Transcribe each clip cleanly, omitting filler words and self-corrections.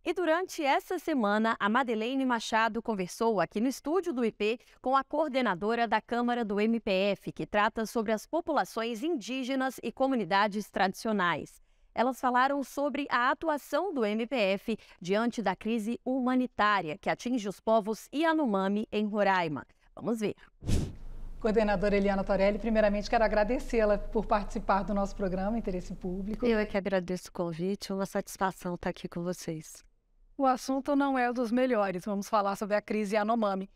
E durante essa semana, a Madeleine Machado conversou aqui no estúdio do IP com a coordenadora da Câmara do MPF, que trata sobre as populações indígenas e comunidades tradicionais. Elas falaram sobre a atuação do MPF diante da crise humanitária que atinge os povos Yanomami em Roraima. Vamos ver. Coordenadora Eliana Torelli, primeiramente quero agradecê-la por participar do nosso programa Interesse Público. Eu é que agradeço o convite, é uma satisfação estar aqui com vocês. O assunto não é dos melhores, vamos falar sobre a crise Yanomami.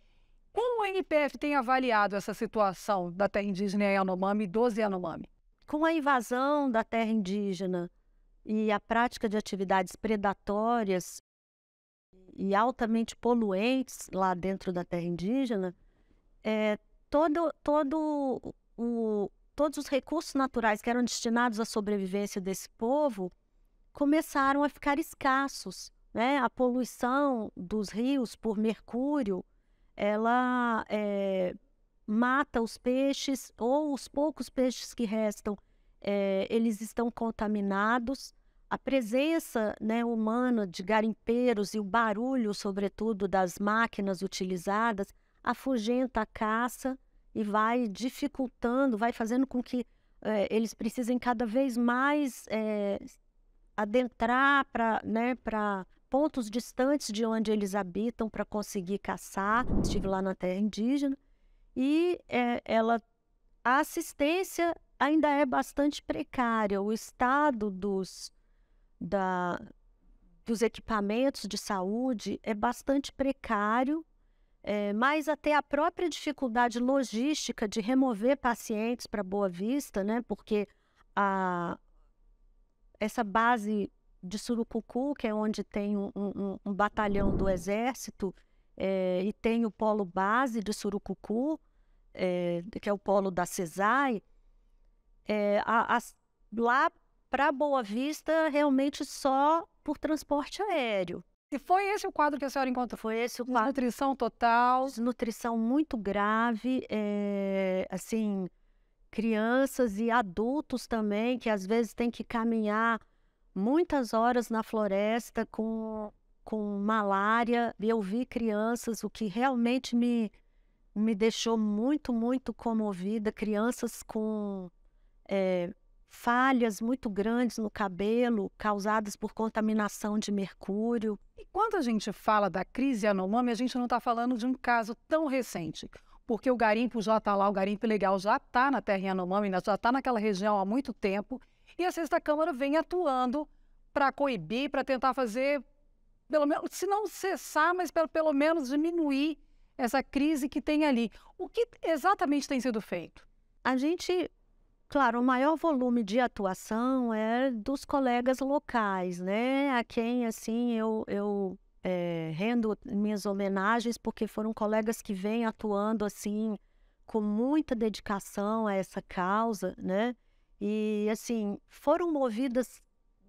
Como o MPF tem avaliado essa situação da terra indígena Yanomami e dos Yanomami? Com a invasão da terra indígena e a prática de atividades predatórias e altamente poluentes lá dentro da terra indígena, todos os recursos naturais que eram destinados à sobrevivência desse povo começaram a ficar escassos, né? A poluição dos rios por mercúrio, ela mata os peixes, ou os poucos peixes que restam, eles estão contaminados. A presença, né, humana de garimpeiros e o barulho, sobretudo, das máquinas utilizadas, afugenta a caça e vai dificultando, vai fazendo com que eles precisem cada vez mais adentrar para pontos distantes de onde eles habitam para conseguir caçar. Estive lá na terra indígena e a assistência ainda é bastante precária. O estado dos equipamentos de saúde é bastante precário, mas até a própria dificuldade logística de remover pacientes para Boa Vista, né? Porque essa base de Surucucu, que é onde tem um batalhão do Exército, e tem o polo base de Surucucu, que é o polo da CESAI, lá para Boa Vista realmente só por transporte aéreo. E foi esse o quadro que a senhora encontrou? Foi esse o quadro. Desnutrição total. Desnutrição muito grave, assim, crianças e adultos também, que às vezes têm que caminhar muitas horas na floresta com malária. Eu vi crianças, o que realmente me deixou muito, muito comovida, crianças com falhas muito grandes no cabelo, causadas por contaminação de mercúrio. E quando a gente fala da crise Yanomami, a gente não está falando de um caso tão recente, porque o garimpo já está lá, o garimpo ilegal já está na terra Yanomami, já está naquela região há muito tempo, e a Sexta Câmara vem atuando para coibir, para tentar fazer, pelo menos, se não cessar, mas pelo menos diminuir essa crise que tem ali. O que exatamente tem sido feito? Claro, o maior volume de atuação é dos colegas locais, né? A quem, assim, eu rendo minhas homenagens, porque foram colegas que vêm atuando, assim, com muita dedicação a essa causa, né? E, assim, foram movidas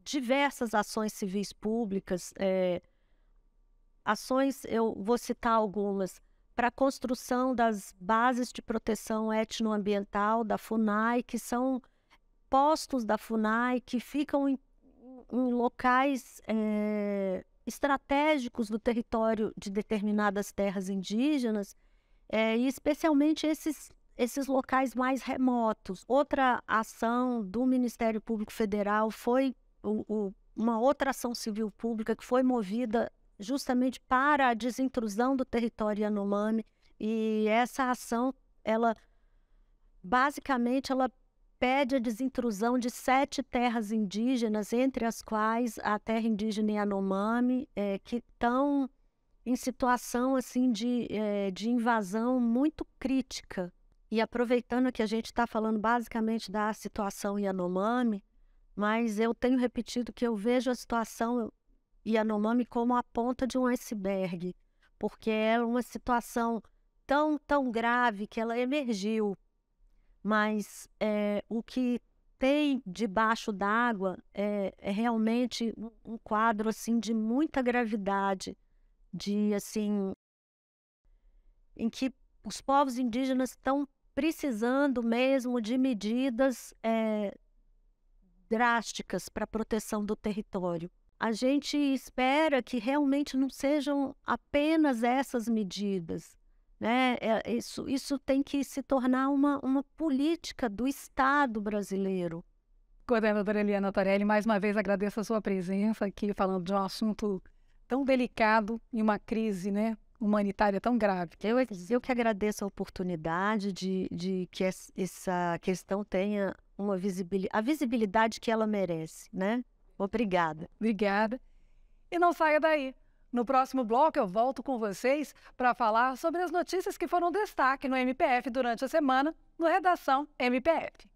diversas ações civis públicas, ações, eu vou citar algumas, para a construção das bases de proteção etnoambiental da FUNAI, que são postos da FUNAI que ficam em locais estratégicos do território de determinadas terras indígenas, e especialmente esses locais mais remotos. Outra ação do Ministério Público Federal foi uma outra ação civil pública que foi movida justamente para a desintrusão do território Yanomami, e essa ação, basicamente, ela pede a desintrusão de 7 terras indígenas, entre as quais a terra indígena Yanomami, que estão em situação assim, de invasão muito crítica. E aproveitando que a gente está falando basicamente da situação Yanomami, mas eu tenho repetido que eu vejo a situação Yanomami como a ponta de um iceberg, porque é uma situação tão grave que ela emergiu, mas o que tem debaixo d'água é realmente um quadro assim, de muita gravidade, em que os povos indígenas estão precisando mesmo de medidas drásticas para a proteção do território. a gente espera que realmente não sejam apenas essas medidas, né? Isso tem que se tornar uma política do Estado brasileiro. Coordenadora Eliana Torelli, mais uma vez agradeço a sua presença aqui, falando de um assunto tão delicado e uma crise, né, humanitária tão grave. Eu que agradeço a oportunidade de que essa questão tenha a visibilidade que ela merece, né? Obrigada. Obrigada. E não saia daí. No próximo bloco eu volto com vocês para falar sobre as notícias que foram destaque no MPF durante a semana, no Redação MPF.